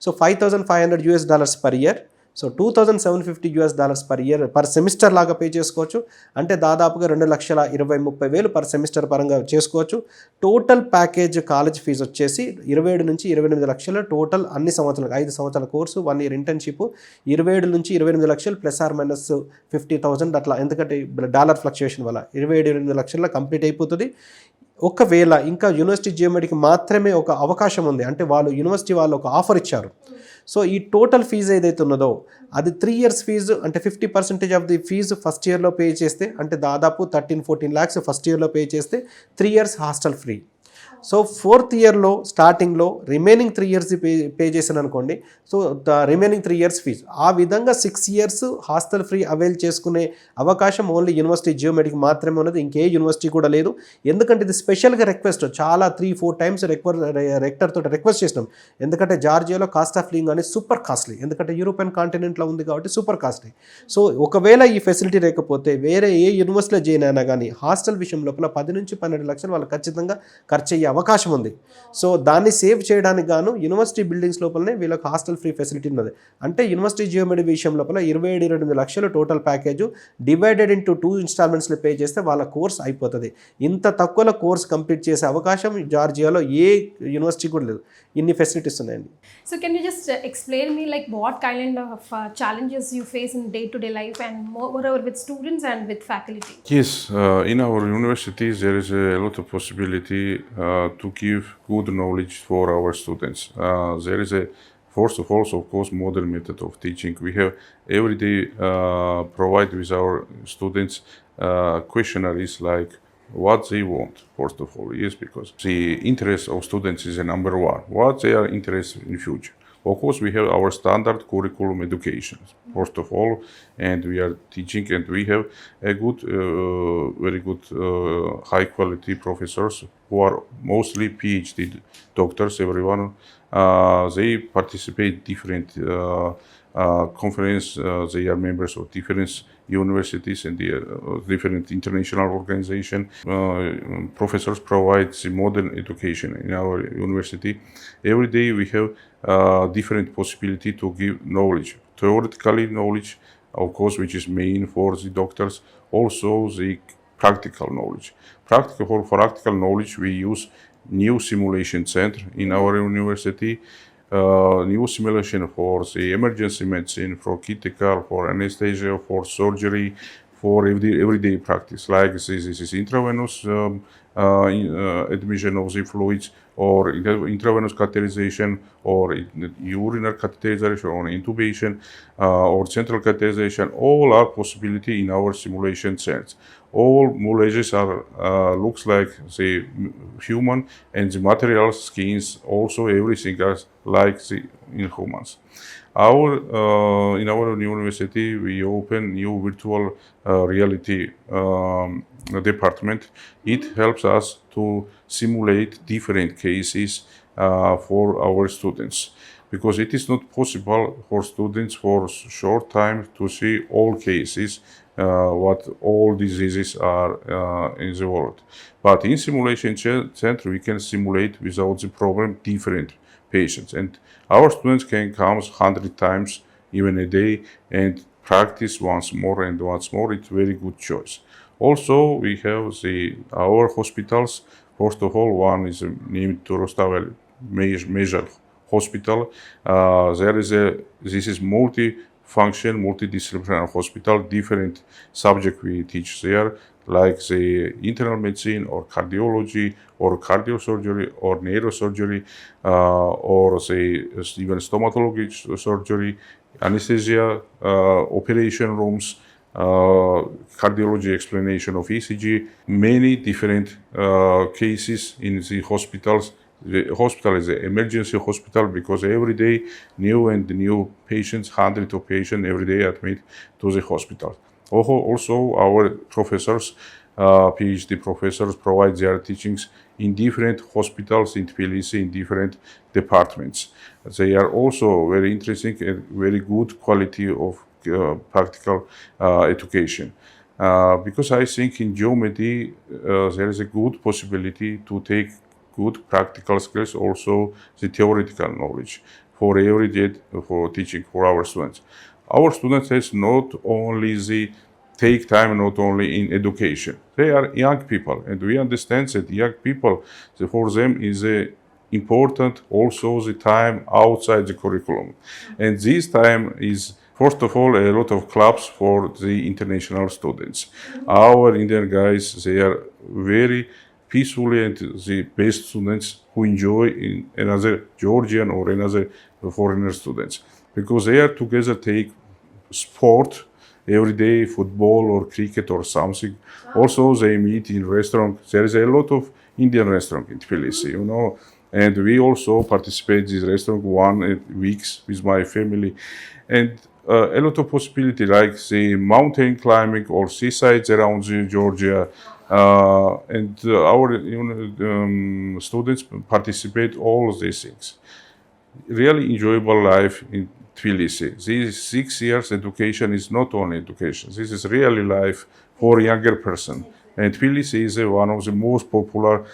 C: So $5,500 per year. So $2,750 per year per semester లాగా పే చేసుకోవచ్చు. అంటే దాదాపుగా 2,20,30,000 పర్ సెమిస్టర్ పరంగా చేసుకోవచ్చు. టోటల్ ప్యాకేజ్ కాలేజ్ ఫీజు వచ్చేసి 27 నుంచి 28 లక్షలు టోటల్ అన్ని సంవత్సరాలు 5 సంవత్సరాల కోర్సు 1 ఇయర్ ఇంటర్న్షిప్ 27 నుంచి 28 లక్షలు ప్లస్ ఆర్ మైనస్ 50,000 అట్లా, ఎందుకంటే డాలర్ ఫ్లక్చుయేషన్ వల్ల 27 లక్షల్లో కంప్లీట్ అయిపోతుంది. ఒకవేళ ఇంకా యూనివర్సిటీ జియోమెట్రీకి మాత్రమే ఒక అవకాశం ఉంది, అంటే యూనివర్సిటీ వాళ్ళు ఒక ఆఫర్ ఇచ్చారు. సో ఈ టోటల్ ఫీజు ఏదైతే ఉన్నదో అది 3 ఇయర్స్ ఫీజు, అంటే 50% ఆఫ్ ది ఫీజు ఫస్ట్ ఇయర్లో పే చేస్తే, అంటే దాదాపు 13-14 lakhs ఫస్ట్ ఇయర్లో పే చేస్తే 3 years hostel free. So 4th ఇయర్లో స్టార్టింగ్లో రిమైనింగ్ 3 years పే చేశాను అనుకోండి, సో రిమైనింగ్ 3 years ఫీజు. ఆ విధంగా 6 years హాస్టల్ ఫ్రీ అవైల్ చేసుకునే అవకాశం ఓన్లీ యూనివర్సిటీ జియోమెట్రీకి మాత్రమే ఉన్నది, ఇంకే యూనివర్సిటీ కూడా లేదు. ఎందుకంటే ఇది స్పెషల్గా రిక్వెస్ట్ చాలా 3-4 times రెక్టర్ తోటి రిక్వెస్ట్ చేసినాం. ఎందుకంటే జార్జియాలో కాస్ట్ ఆఫ్ లివింగ్ అనేది సూపర్ కాస్ట్లీ, ఎందుకంటే యూరోపియన్ కాంటినెంట్లో ఉంది కాబట్టి సూపర్ కాస్ట్లీ. సో ఒకవేళ ఈ ఫెసిలిటీ లేకపోతే వేరే ఏ యూనివర్సిటీలో జాయిన్ అయినా కానీ హాస్టల్ విషయం లోపల 10 నుంచి 12 లక్షలు వాళ్ళు ఖచ్చితంగా ఖర్చు అయ్యే అవకాశం ఉంది. సో దాన్ని సేవ్ చేయడానికి గాను యూనివర్సిటీ బిల్డింగ్స్ లోపలనే వీళ్ళకి హాస్టల్ ఫ్రీ ఫెసిలిటీ ఉన్నది. అంటే యూనివర్సిటీ జియోమెట్రీ విషయం లోపల 27 లక్షలు టోటల్ ప్యాకేజ్ డివైడెడ్ ఇంటూ 2 installmentsలో పే చేస్తే వాళ్ళ కోర్స్ అయిపోతుంది. ఇంత తక్కువలో కోర్స్ కంప్లీట్ చేసే అవకాశం జార్జియాలో ఏ యూనివర్సిటీ కూడా లేదు. ఇన్ని ఫెసిలిటీస్ ఉన్నాయండి.
A: So can you just explain me like what kind of challenges you face in day-to-day life and moreover with students and with faculty?
D: Yes, in our universities there is a lot of possibility to give good knowledge for our students. There is a first of all, of course, modern method of teaching. We have every day provide with our students questionnaires like what they want, first of all. Yes, because the interest of students is a number one. What they are interested in future. Of course, we have our standard curriculum education, first of all, and we are teaching, and we have a good, very good, high quality professors who are mostly PhD doctors. Everyone, they participate different conference. They are members of different universities and the different international organization. Professors provide the modern education in our university. Every day we have different possibility to give knowledge, theoretically knowledge, of course, which is main for the doctors. Also the practical knowledge. For practical knowledge, we use new simulation center in our university. New simulation for the emergency medicine, for critical, for anesthesia, for surgery, for everyday practice, like this is intravenous admission of the fluids, or intravenous catheterization, or urinary catheterization, or intubation, or central catheterization. All are possibility in our simulation sets. All molecules are looks like the human, and the materials, skins, also everything is like the in humans. In our university, we open new virtual reality department. It helps us to simulate different cases for our students, because it is not possible for students for short time to see all cases, what all diseases are in the world. But in simulation center, we can simulate without the problem different patients, and our students can come 100 times even a day and practice once more and once more. It's very good choice. Also, we have our hospitals. First of all, one is named Turostavel Major Hospital. This is multi-function, multidisciplinary hospital. Different subject we teach there, like the internal medicine, or cardiology, or cardiosurgery, or neurosurgery, or even stomatology surgery, anesthesia, operation rooms, cardiology explanation of ECG, many different cases in the hospitals. The hospital is an emergency hospital because every day new patients, hundreds of patients every day admit to the hospital. Also, our professors, PhD professors, provide their teachings in different hospitals in Tbilisi, in different departments. They are also very interesting and very good quality of practical education. Because I think in geometry there is a good possibility to take good practical skills, also the theoretical knowledge for every day for teaching for our students. our students has not only the take time not only in education. They are young people, and we understand that young people, for them is important also the time outside the curriculum. And this time is, first of all, a lot of clubs for the international students. Our Indian guys, they are very peacefully and the best students who enjoy in another Georgian or another foreigner students, because they are together take sport every day, football or cricket or something. Also, they meet in restaurant. There is a lot of Indian restaurant in Tbilisi, you know, and we also participate in this restaurant 1 week with my family, and a lot of possibility like the mountain climbing or seasides around Georgia, and our students participate all of these things. Really enjoyable life in Tbilisi. These 6 years education is not only education. This is really life for younger person. And Tbilisi is one of the most popular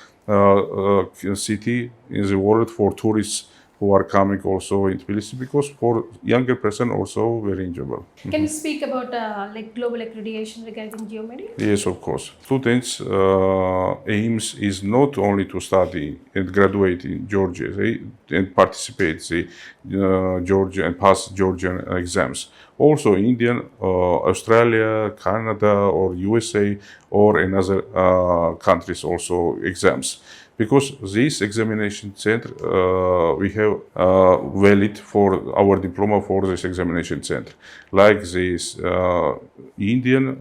D: city in the world for tourists who are coming also in Tbilisi, because for younger person also very enjoyable.
A: Can you speak about like global accreditation regarding geometry?
D: Yes, of course. Students' aims is not only to study and graduate in Georgia and participate the Georgia and pass Georgian exams. Also, Indian, Australia, Canada, or USA, or another countries also exams. Because this examination center we have valid for our diploma for this examination center, like this Indian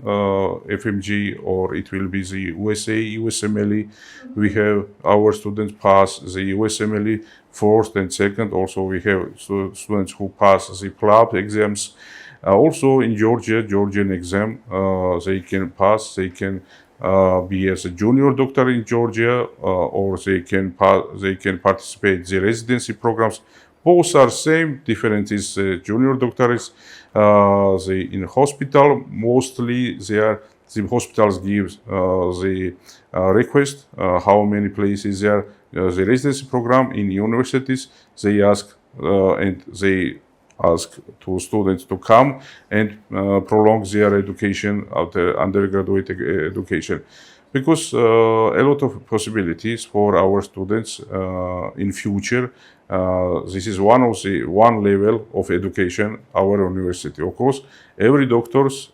D: FMG, or it will be the USA USMLE. We have our students pass the USMLE first and second. Also, we have students who pass the club exams. Also in Georgia, Georgian exam, they can pass. They can be as a junior doctor in Georgia, or they can participate the residency programs. Both are same. Difference is junior doctors. They in hospital mostly the hospitals give the request how many places there. The residency program in universities, they ask and they ask to students to come and prolong their education of the undergraduate education, because a lot of possibilities for our students in future. This is one level of education our university. Of course, every doctors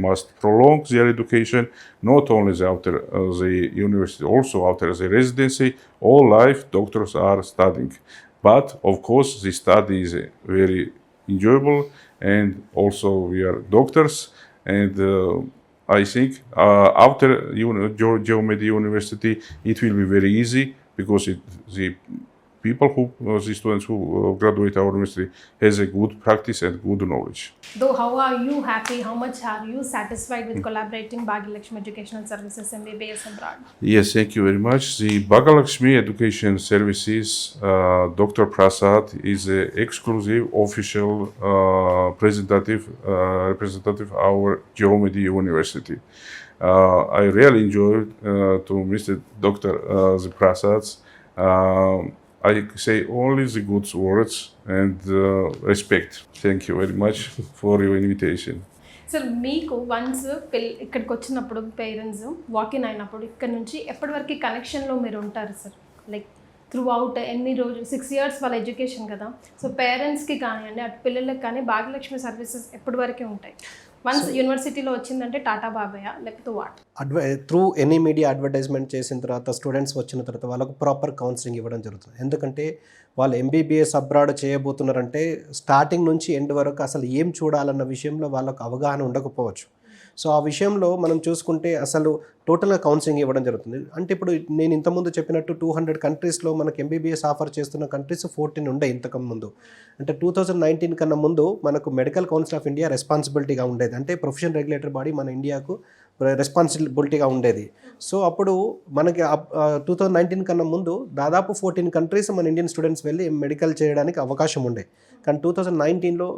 D: must prolong their education, not only after the university, also after the residency. All life doctors are studying, but of course the study is very enjoyable, and also we are doctors, and I think after Geomedi University it will be very easy, because the people the students who graduate our university has a good practice and good knowledge.
A: Though, how are you happy? How much are you satisfied with collaborating Bhagyalakshmi Educational Services MBBS abroad?
D: Yes, thank you very much. The Bhagyalakshmi Education Services, Dr. Prasad is an exclusive official representative of our Geomedi University. I really enjoyed to Mr. Dr. Prasad's. I say only the good words and respect. Thank you very much for your invitation.
A: Sir, మీకు once ఇక్కడికి వచ్చినప్పుడు parents walk-in అయినప్పుడు ఇక్కడ నుంచి ఎప్పటి వరకు కనెక్షన్లో మీరు ఉంటారు సార్? లైక్ త్రూ అవుట్ ఎన్ని రోజులు 6 years వాళ్ళ ఎడ్యుకేషన్ కదా, సో పేరెంట్స్కి కానివ్వండి అటు పిల్లలకి కానీ భాగ్యలక్ష్మి సర్వీసెస్ ఎప్పటి వరకే ఉంటాయి? వన్స్ యూనివర్సిటీలో వచ్చిందంటే టాటా బాబాయ్ లేకపోతే what?
C: Through any media advertisement చేసిన తర్వాత స్టూడెంట్స్ వచ్చిన తర్వాత వాళ్ళకు ప్రాపర్ కౌన్సిలింగ్ ఇవ్వడం జరుగుతుంది. ఎందుకంటే వాళ్ళు ఎంబీబీఎస్ అబ్రాడ్ చేయబోతున్నారంటే స్టార్టింగ్ నుంచి ఎండ్ వరకు అసలు ఏం చూడాలన్న విషయంలో వాళ్ళకు అవగాహన ఉండకపోవచ్చు. సో ఆ విషయంలో మనం చూసుకుంటే అసలు టోటల్గా కౌన్సిలింగ్ ఇవ్వడం జరుగుతుంది. అంటే ఇప్పుడు నేను ఇంతకుముందు చెప్పినట్టు 200 కంట్రీస్లో మనకు ఎంబీబీఎస్ ఆఫర్ చేస్తున్న కంట్రీస్ 14 ఉండే ఇంతకు ముందు. అంటే 2019 కన్నా ముందు మనకు మెడికల్ కౌన్సిల్ ఆఫ్ ఇండియా రెస్పాన్సిబిలిటీగా ఉండేది, అంటే ప్రొఫెషన్ రెగ్యులేటరీ బాడీ మన ఇండియాకు రెస్పాన్సిబిలిటీగా ఉండేది. సో అప్పుడు మనకి 2019 కన్నా ముందు దాదాపు 14 కంట్రీస్ మన ఇండియన్ స్టూడెంట్స్ వెళ్ళి మెడికల్ చేయడానికి అవకాశం ఉండే. కానీ 2019లో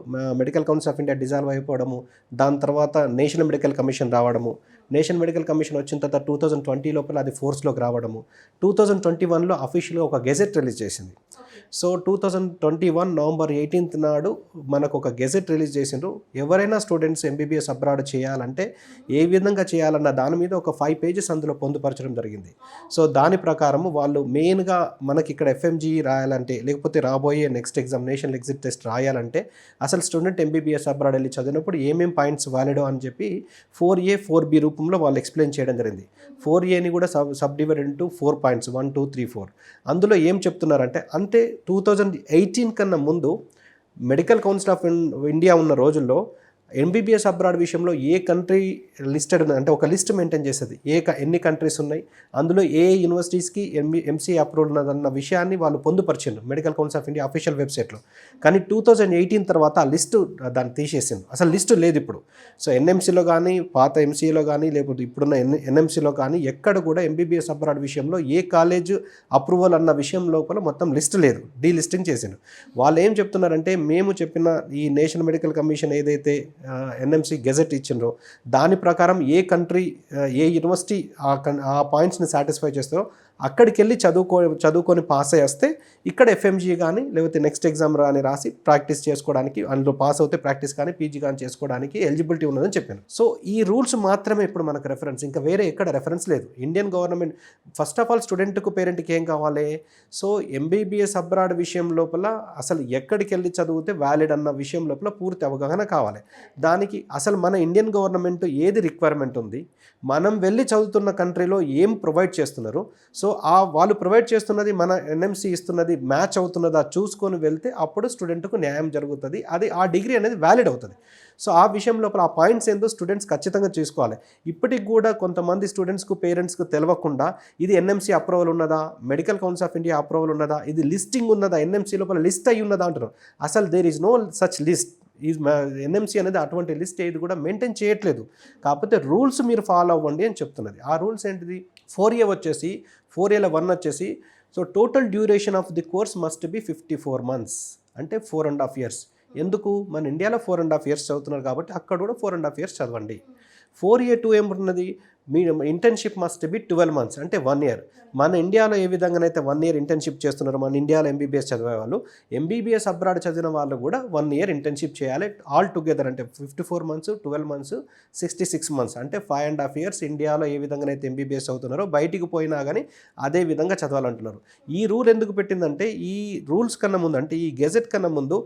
C: Medical council of India dissolve అయిపోవడము, దాని తర్వాత నేషనల్ మెడికల్ కమిషన్ రావడము, నేషనల్ మెడికల్ కమిషన్ వచ్చిన తర్వాత 2020 లోపల అది ఫోర్స్లోకి రావడము, 2021లో అఫీషియల్గా ఒక గెజెట్ రిలీజ్ చేసింది. సో 2021 నవంబర్ 18th నాడు మనకు ఒక గెజెట్ రిలీజ్ చేసిండ్రు. ఎవరైనా స్టూడెంట్స్ ఎంబీబీఎస్ అబ్రాడ్ చేయాలంటే ఏ విధంగా చేయాలన్న దాని మీద ఒక 5 pages అందులో పొందుపరచడం జరిగింది. సో దాని ప్రకారం వాళ్ళు మెయిన్గా మనకి ఇక్కడ ఎఫ్ఎంజీ రాయాలంటే, లేకపోతే రాబోయే next exam national exit test రాయాలంటే అసలు స్టూడెంట్ ఎంబీబీఎస్ అబ్రాడ్ వెళ్ళి చదివినప్పుడు ఏమేం పాయింట్స్ వ్యాలిడ్ అని చెప్పి 4A 4B రూపంలో వాళ్ళు ఎక్స్ప్లెయిన్ చేయడం జరిగింది. 4Aని కూడా సబ్ డివైడెడ్ ఇంటూ 4 points 1, 2, 3, 4. అందులో ఏం చెప్తున్నారంటే, అంటే 2018 కన్నా ముందు మెడికల్ కౌన్సిల్ ఆఫ్ ఇండియా ఉన్న రోజుల్లో ఎంబీబీఎస్ అబ్రాడ్ విషయంలో ఏ కంట్రీ లిస్టెడ్ ఉంది అంటే ఒక లిస్ట్ మెయింటైన్ చేస్తుంది, ఎన్ని కంట్రీస్ ఉన్నాయి, అందులో ఏ యూనివర్సిటీస్కి ఎంసీఏ అప్రూవల్ ఉన్నదన్న విషయాన్ని వాళ్ళు పొందుపరిచిండ్రు Medical council of India official వెబ్సైట్లో. కానీ 2018 తర్వాత ఆ లిస్టు దాన్ని తీసేసింది, అసలు లిస్టు లేదు ఇప్పుడు. సో ఎన్ఎంసీలో కానీ, పాత ఎంసీఏలో కానీ, లేకపోతే ఇప్పుడున్న ఎన్ఎంసీలో కానీ ఎక్కడ కూడా ఎంబీబీఎస్ అబ్రాడ్ విషయంలో ఏ కాలేజ్ అప్రూవల్ అన్న విషయం లోపల మొత్తం లిస్ట్ లేదు, డీలిస్టింగ్ చేసిండు. వాళ్ళు ఏం చెప్తున్నారంటే, మేము చెప్పిన ఈ నేషనల్ మెడికల్ కమిషన్ ఏదైతే ఎన్ఎంసీ గెజెట్ ఇచ్చిండ్రో దాని ప్రకారం ఏ కంట్రీ ఏ యూనివర్సిటీ ఆ పాయింట్స్ని సాటిస్ఫై చేస్తారో అక్కడికి వెళ్ళి చదువుకొని పాస్ అయ్యి వస్తే ఇక్కడ ఎఫ్ఎంజీ కానీ లేకపోతే నెక్స్ట్ ఎగ్జామ్ కానీ రాసి ప్రాక్టీస్ చేసుకోవడానికి, అందులో పాస్ అవుతే ప్రాక్టీస్ కానీ పీజీ కానీ చేసుకోవడానికి ఎలిజిబిలిటీ ఉన్నదని చెప్పాను. సో ఈ రూల్స్ మాత్రమే ఇప్పుడు మనకు రెఫరెన్స్, ఇంకా వేరే ఎక్కడ రెఫరెన్స్ లేదు. Indian government first of all స్టూడెంట్కు పేరెంట్కి ఏం కావాలి, సో ఎంబీబీఎస్ అబ్రాడ్ విషయం లోపల అసలు ఎక్కడికి వెళ్ళి చదివితే వ్యాలిడ్ అన్న విషయం లోపల పూర్తి అవగాహన కావాలి. దానికి అసలు మన ఇండియన్ గవర్నమెంట్ ఏది రిక్వైర్మెంట్ ఉంది, మనం వెళ్ళి చదువుతున్న కంట్రీలో ఏం ప్రొవైడ్ చేస్తున్నారు, సో వాళ్ళు ప్రొవైడ్ చేస్తున్నది మన ఎన్ఎంసీ ఇస్తున్నది మ్యాచ్ అవుతున్నదా చూసుకొని వెళ్తే అప్పుడు స్టూడెంట్కు న్యాయం జరుగుతుంది, అది ఆ డిగ్రీ అనేది వ్యాలిడ్ అవుతుంది. సో ఆ విషయం లోపల ఆ పాయింట్స్ ఏందో స్టూడెంట్స్ ఖచ్చితంగా చూసుకోవాలి. ఇప్పటికి కూడా కొంతమంది స్టూడెంట్స్కు పేరెంట్స్కు తెలియకుండా ఇది ఎన్ఎంసీ అప్రూవల్ ఉన్నదా, medical council of India approval ఉన్నదా, ఇది లిస్టింగ్ ఉన్నదా, ఎన్ఎంసీ లోపల లిస్ట్ అయ్యి ఉన్నదా అంటారు. అసలు there is no such list. ఈ ఎన్ఎంసీ అనేది అటువంటి లిస్ట్ ఏది కూడా మెయింటైన్ చేయట్లేదు. కాకపోతే రూల్స్ మీరు ఫాలో అవ్వండి అని చెప్తున్నది. ఆ రూల్స్ ఏంటిది, 4A వచ్చేసి 4Aలో 1 వచ్చేసి, so total duration of the course must be 54 months, అంటే 4.5 years. ఎందుకు, మన ఇండియాలో 4.5 years చదువుతున్నారు కాబట్టి అక్కడ కూడా 4.5 years చదవండి. 4A2 ఏమున్నది, మీ ఇంటర్న్షిప్ మస్ట్ బి 12 months, అంటే 1 year. మన ఇండియాలో ఏ విధంగానైతే 1 year ఇంటర్న్షిప్ చేస్తున్నారో మన ఇండియాలో ఎంబీబీఎస్ చదివే వాళ్ళు, ఎంబీబీఎస్ అబ్రాడ్ చదివిన వాళ్ళు కూడా 1 year ఇంటర్న్షిప్ చేయాలి ఆల్ టుగెదర్. అంటే 54 months, 12 months, 66 months, అంటే 5.5 years ఇండియాలో ఏ విధంగానైతే ఎంబీబీఎస్ అవుతున్నారో బయటికి పోయినా కానీ అదే విధంగా చదవాలంటున్నారు. ఈ రూల్ ఎందుకు పెట్టిందంటే, ఈ రూల్స్ కన్నా ముందు అంటే ఈ గెజెట్ కన్నా ముందు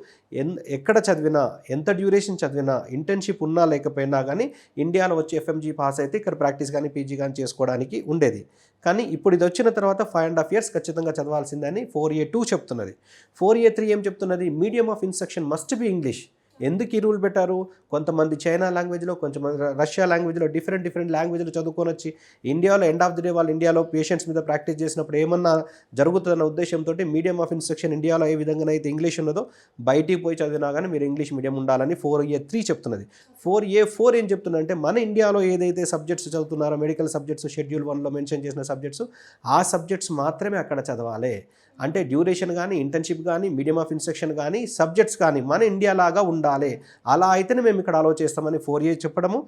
C: ఎక్కడ చదివినా, ఎంత డ్యూరేషన్ చదివినా, ఇంటర్న్షిప్ ఉన్నా లేకపోయినా కానీ ఇండియాలో వచ్చి ఎఫ్ఎంజీ పాస్ అయితే ఇక్కడ ప్రాక్టీస్ కానీ పీజీ కానీ చేసుకోవడానికి ఉండేది. కానీ ఇప్పుడు ఇది వచ్చిన తర్వాత 5.5 years ఖచ్చితంగా చదవాల్సిందని 4A2 చెప్తున్నది. 4A3 ఏం చెప్తున్నది, medium of instruction must be English. ఎందుకు ఈ రూల్ పెట్టారు, కొంతమంది చైనా లాంగ్వేజ్లో, కొంతమంది రష్యా లాంగ్వేజ్లో డిఫరెంట్ లాంగ్వేజ్లో చదువుకొని వచ్చి ఇండియాలో ఎండ్ ఆఫ్ ది డే వాళ్ళు ఇండియాలో పేషెంట్స్ మీద ప్రాక్టీస్ చేసినప్పుడు ఏమన్నా జరుగుతుందన్న ఉద్దేశంతో మీడియం ఆఫ్ ఇన్స్ట్రక్షన్ ఇండియాలో ఏ విధంగానైతే ఇంగ్లీష్ ఉన్నదో బయటికి పోయి చదివినా కానీ మీరు ఇంగ్లీష్ మీడియం ఉండాలని 4A3 చెప్తున్నది. 4A4 ఏం చెప్తుందంటే, మన ఇండియాలో ఏదైతే సబ్జెక్ట్స్ చదువుతున్నారో మెడికల్ సబ్జెక్ట్స్ షెడ్యూల్ 1లో మెన్షన్ చేసిన సబ్జెక్ట్స్, ఆ సబ్జెక్ట్స్ మాత్రమే అక్కడ చదవాలి. అంటే డ్యూరేషన్ కానీ, ఇంటర్న్షిప్ కానీ, మీడియం ఆఫ్ ఇన్స్ట్రక్షన్ కానీ, సబ్జెక్ట్స్ కానీ మన ఇండియా లాగా ఉండాలి. అలా అయితేనే మేము ఇక్కడ అలో చేస్తామని 4A చెప్పడము.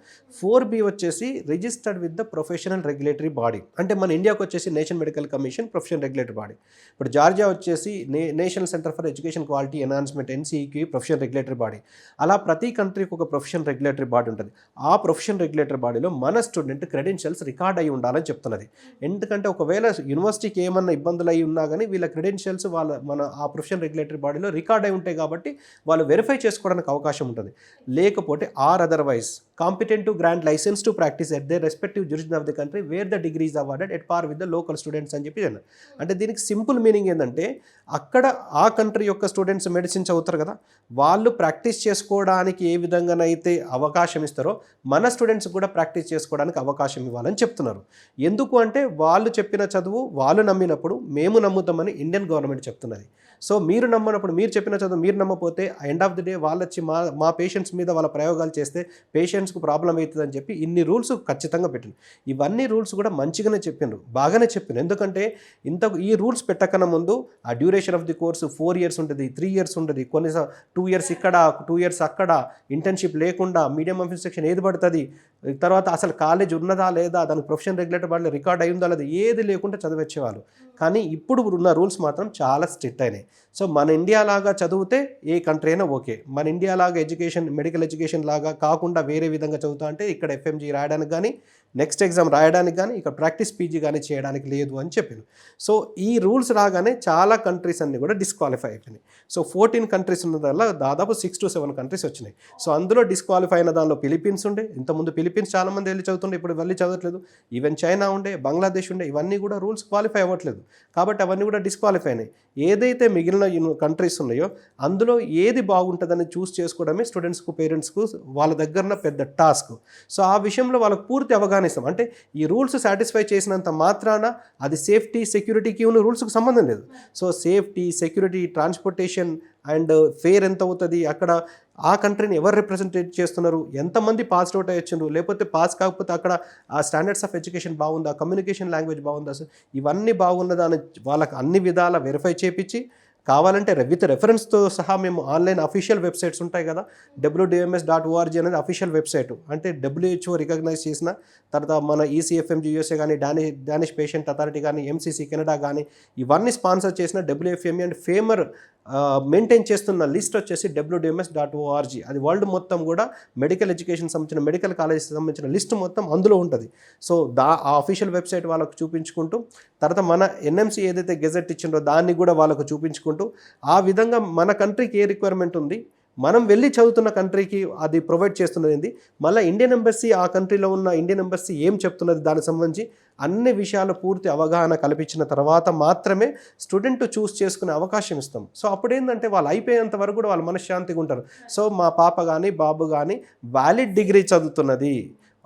C: 4B వచ్చేసి registered with the professional regulatory body, అంటే మన ఇండియాకి వచ్చేసి National Medical Commission professional regulatory body. ఇప్పుడు జార్జియా వచ్చేసి National Centre for Education Quality Enhancement NCEకి ప్రొఫెషనల్ రెగ్యులేటరీ బాడీ. అలా ప్రతి కంట్రీకి ఒక ప్రొఫెషనల్ రెగ్యులేటరీ బాడీ ఉంటుంది. ఆ ప్రొఫెషనల్ రెగ్యులేటరీ బాడీలో మన స్టూడెంట్ క్రెడెన్షియల్స్ రికార్డ్ అయ్యి ఉండాలని చెప్తున్నది. ఎందుకంటే ఒకవేళ యూనివర్సిటీకి ఏమన్నా ఇబ్బందులు అయి ఉన్నా కానీ వీళ్ళ క్రెడెన్షియల్స్ మన ఆ ప్రొఫెషనల్ రెగ్యులేటరీ బాడీలో రికార్డ్ అయి ఉంటాయి కాబట్టి వాళ్ళు వెరిఫై చేసుకోవడానికి అవకాశం ఉంటుంది. లేకపోతే or otherwise competent to grant licence to practise at the respective jurisdiction of the country where the degree is awarded at par with the local students అని చెప్పి అన్నారు. అంటే దీనికి సింపుల్ మీనింగ్ ఏంటంటే, అక్కడ ఆ కంట్రీ యొక్క స్టూడెంట్స్ మెడిసిన్ చదువుతారు కదా, వాళ్ళు ప్రాక్టీస్ చేసుకోవడానికి ఏ విధంగానైతే అవకాశం ఇస్తారో మన స్టూడెంట్స్ కూడా ప్రాక్టీస్ చేసుకోవడానికి అవకాశం ఇవ్వాలని చెప్తున్నారు. ఎందుకు అంటే, వాళ్ళు చెప్పిన చదువు వాళ్ళు నమ్మినప్పుడు మేము నమ్ముతామని ఇండియన్ గవర్నమెంట్ చెప్తున్నది. సో మీరు నమ్మనప్పుడు, మీరు చెప్పిన చదువు మీరు నమ్మపోతే ఎండ్ ఆఫ్ ది డే వాళ్ళు వచ్చి మా పేషెంట్స్ మీద వాళ్ళ ప్రయోగాలు చేస్తే పేషెంట్స్కు ప్రాబ్లం అవుతుందని చెప్పి ఇన్ని రూల్స్ ఖచ్చితంగా పెట్టింది. ఇవన్నీ రూల్స్ కూడా మంచిగానే చెప్పిండ్రు, బాగానే చెప్పిండ్రు. ఎందుకంటే ఈ రూల్స్ పెట్టకన్నా ముందు ఆ duration of the course 4 years ఉంటుంది, 3 years ఉంటుంది, కొన్ని 2 years ఇక్కడ 2 years అక్కడ, ఇంటర్న్షిప్ లేకుండా మీడియం ఆఫ్ ఇన్స్ట్రక్షన్ ఏది పడుతుంది, తర్వాత అసలు కాలేజ్ ఉన్నదా లేదా, దానికి ప్రొఫెషనల్ రెగ్యులేటర్ వాళ్ళు రికార్డ్ అయ్యిందా లేదా, ఏది లేకుండా చదివచ్చేవాళ్ళు. కానీ ఇప్పుడు ఉన్న రూల్స్ మాత్రం చాలా స్ట్రిక్ట్ అయినాయి. సో మన ఇండియా లాగా చదివితే ఏ కంట్రీ అయినా ఓకే, మన ఇండియా లాగా ఎడ్యుకేషన్ మెడికల్ ఎడ్యుకేషన్ లాగా కాకుండా వేరే విధంగా చదువుతా అంటే ఇక్కడ FMG రాయడానికి కానీ నెక్స్ట్ ఎగ్జామ్ రాయడానికి కానీ ఇక్కడ ప్రాక్టీస్ PG కానీ చేయడానికి లేదు అని చెప్పాను. సో ఈ రూల్స్ రాగానే చాలా కంట్రీస్ అన్నీ కూడా డిస్క్వాలిఫై అయిపోయినాయి. సో 14 కంట్రీస్ ఉన్న దానిలో దాదాపు 6 to 7 కంట్రీస్ వచ్చినాయి. సో అందులో డిస్క్వాలిఫై అయిన దానిలో ఫిలిప్పీన్స్ ఉండే, ఇంతకుముందు ఫిలిప్పీన్స్ చాలామంది వెళ్ళి చదువుతుండే, ఇప్పుడు వెళ్ళి చదవట్లేదు. ఈవెన్ చైనా ఉండే, బంగ్లాదేశ్ ఉండే, ఇవన్నీ కూడా రూల్స్ క్వాలిఫై అవ్వట్లేదు కాబట్టి అవన్నీ కూడా డిస్క్వాలిఫై అయినాయి. ఏదైతే మిగిలిన కంట్రీస్ ఉన్నాయో అందులో ఏది బాగుంటుందని చూస్ చేసుకోవడమే స్టూడెంట్స్కు పేరెంట్స్కు వాళ్ళ దగ్గర పెద్ద టాస్క్. సో ఆ విషయంలో వాళ్ళకు పూర్తి అవగాహన ఇస్తాం. అంటే ఈ రూల్స్ సాటిస్ఫై చేసినంత మాత్రాన అది సేఫ్టీ సెక్యూరిటీకి ఉన్న రూల్స్కి సంబంధం లేదు. So safety, security, transportation and fair ఎంత అవుతుంది, అక్కడ ఆ కంట్రీని ఎవరు రిప్రజెంటేట్ చేస్తున్నారు, ఎంతమంది పాస్ అవుట్ అయ్యొచ్చిండ్రు, లేకపోతే పాస్ కాకపోతే అక్కడ ఆ స్టాండర్డ్స్ ఆఫ్ ఎడ్యుకేషన్ బాగుందా, కమ్యూనికేషన్ లాంగ్వేజ్ బాగుందా, ఇవన్నీ బాగున్నదా అని వాళ్ళకి అన్ని విధాల వెరిఫై చేయించి కావాలంటే విత్ రెఫరెన్స్తో సహా మేము ఆన్లైన్ అఫీషియల్ వెబ్సైట్స్ ఉంటాయి కదా, www.dms.org అనేది అఫీషియల్ వెబ్సైట్. అంటే WHO రికగ్నైజ్ చేసిన తర్వాత మన ECFMG USA కానీ డానిష్ పేషెంట్ అథారిటీ కానీ MCC కెనడా కానీ ఇవన్నీ స్పాన్సర్ చేసిన WFME అండ్ ఫేమర్ మెయింటైన్ చేస్తున్న లిస్ట్ వచ్చేసి www.dms.org. అది వరల్డ్ మొత్తం కూడా మెడికల్ ఎడ్యుకేషన్ సంబంధించిన మెడికల్ కాలేజెస్ సంబంధించిన లిస్ట్ మొత్తం అందులో ఉంటుంది. సో ఆ అఫీషియల్ వెబ్సైట్ వాళ్ళకు చూపించుకుంటూ తర్వాత మన NMC ఏదైతే గెజెట్ ఇచ్చిండో దాన్ని కూడా వాళ్ళకు చూపించుకుంటూ ఆ విధంగా మన కంట్రీకి ఏ రిక్వైర్మెంట్ ఉంది, మనం వెళ్ళి చదువుతున్న కంట్రీకి అది ప్రొవైడ్ చేస్తున్నది ఏంది, మళ్ళీ ఇండియన్ ఎంబసీ ఆ కంట్రీలో ఉన్న ఇండియన్ ఎంబసీ ఏం చెప్తున్నది, దానికి సంబంధించి అన్ని విషయాలు పూర్తి అవగాహన కల్పించిన తర్వాత మాత్రమే స్టూడెంట్ చూస్ చేసుకునే అవకాశం ఇస్తాం. సో అప్పుడు ఏంటంటే వాళ్ళు అయిపోయేంత వరకు కూడా వాళ్ళు మనశ్శాంతిగా ఉంటారు. సో మా పాప కానీ బాబు కానీ వ్యాలిడ్ డిగ్రీ చదువుతున్నది,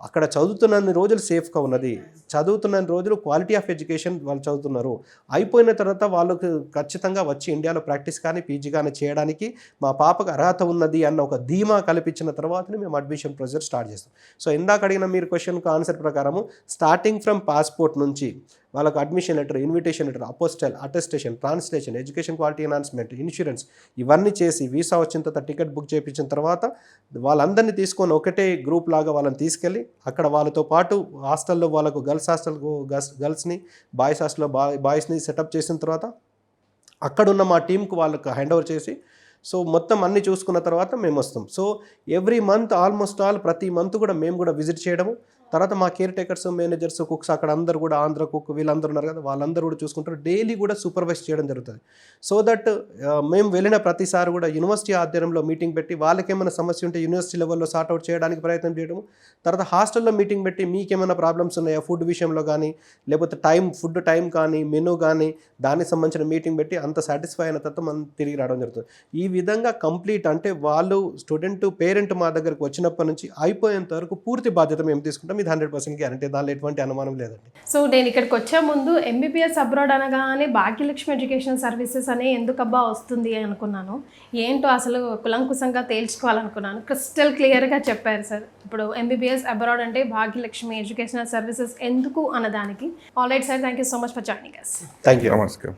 C: అక్కడ చదువుతున్న రోజులు సేఫ్గా ఉన్నది, చదువుతున్న రోజులు క్వాలిటీ ఆఫ్ ఎడ్యుకేషన్ వాళ్ళు చదువుతున్నారు, అయిపోయిన తర్వాత వాళ్ళకు ఖచ్చితంగా వచ్చి ఇండియాలో ప్రాక్టీస్ కానీ PG కానీ చేయడానికి మా పాపకు అర్హత ఉన్నది అన్న ఒక ధీమా కల్పించిన తర్వాతనే మేము అడ్మిషన్ ప్రొసీజర్ స్టార్ట్ చేస్తాం. సో ఇందాక అడిగిన మీరు క్వశ్చన్కు ఆన్సర్ ప్రకారము స్టార్టింగ్ ఫ్రమ్ పాస్పోర్ట్ నుంచి వాళ్ళకు admission letter, invitation letter, apostle, attestation, translation, education Quality enhancement, insurance ఇవన్నీ చేసి వీసా వచ్చిన తర్వాత టికెట్ బుక్ చేయించిన తర్వాత వాళ్ళందరినీ తీసుకొని ఒకటే గ్రూప్ లాగా వాళ్ళని తీసుకెళ్ళి అక్కడ వాళ్ళతో పాటు హాస్టల్లో వాళ్ళకు గర్ల్స్ హాస్టల్కు గర్ల్స్ని, బాయ్స్ హాస్టల్లో బాయ్స్ని సెటప్ చేసిన తర్వాత అక్కడున్న మా టీంకు వాళ్ళకు హ్యాండ్ ఓవర్ చేసి సో మొత్తం అన్నీ చూసుకున్న తర్వాత మేము వస్తాం. సో ఎవ్రీ మంత్ ఆల్మోస్ట్ ప్రతి మంత్ కూడా మేము కూడా విజిట్ చేయడము, తర్వాత మా కేర్ టేకర్స్, మేనేజర్స్, కుక్స్ అక్కడ అందరూ కూడా ఆంధ్ర కుక్ వీళ్ళందరూ ఉన్నారు కదా, వాళ్ళందరూ కూడా చూసుకుంటారు. డైలీ కూడా సూపర్వైజ్ చేయడం జరుగుతుంది. సో దట్ మేము వెళ్ళిన ప్రతిసారి కూడా యూనివర్సిటీ ఆధ్వర్యంలో మీటింగ్ పెట్టి వాళ్ళకేమైనా సమస్య ఉంటే యూనివర్సిటీ లెవెల్లో సార్ట్అవుట్ చేయడానికి ప్రయత్నం చేయడము, తర్వాత హాస్టల్లో మీటింగ్ పెట్టి మీకేమైనా ప్రాబ్లమ్స్ ఉన్నాయా ఫుడ్ విషయంలో కానీ, లేకపోతే ఫుడ్ టైం కానీ, మెనూ కానీ, దానికి సంబంధించిన మీటింగ్ పెట్టి అంత సాటిస్ఫై అయిన తర్వాత మనం తిరిగి రావడం జరుగుతుంది. ఈ విధంగా కంప్లీట్ అంటే వాళ్ళు స్టూడెంట్ పేరెంట్ మా దగ్గరకు వచ్చినప్పటి నుంచి అయిపోయేంత వరకు పూర్తి బాధ్యత మేము తీసుకుంటాం. ఇది 100% గ్యారంటీ, దానిలో ఎటువంటి అనుమానం లేదండి.
A: సో నేను ఇక్కడికి వచ్చే ముందు MBBS అబ్రాడ్ అనగానే భాగ్యలక్ష్మి ఎడ్యుకేషనల్ సర్వీసెస్ అనే ఎందుకబ్బా వస్తుంది అనుకున్నాను. ఏంటో అసలు కులంకుశంగా తేల్చుకోవాలనుకున్నాను. క్రిస్టల్ క్లియర్గా చెప్పారు సార్. ఇప్పుడు MBBS అబ్రాడ్ అంటే భాగ్యలక్ష్మి ఎడ్యుకేషనల్ సర్వీసెస్ ఎందుకు అన్నదానికి. All right sir, thank you so much for joining us.
C: Thank you.
D: నమస్కారం.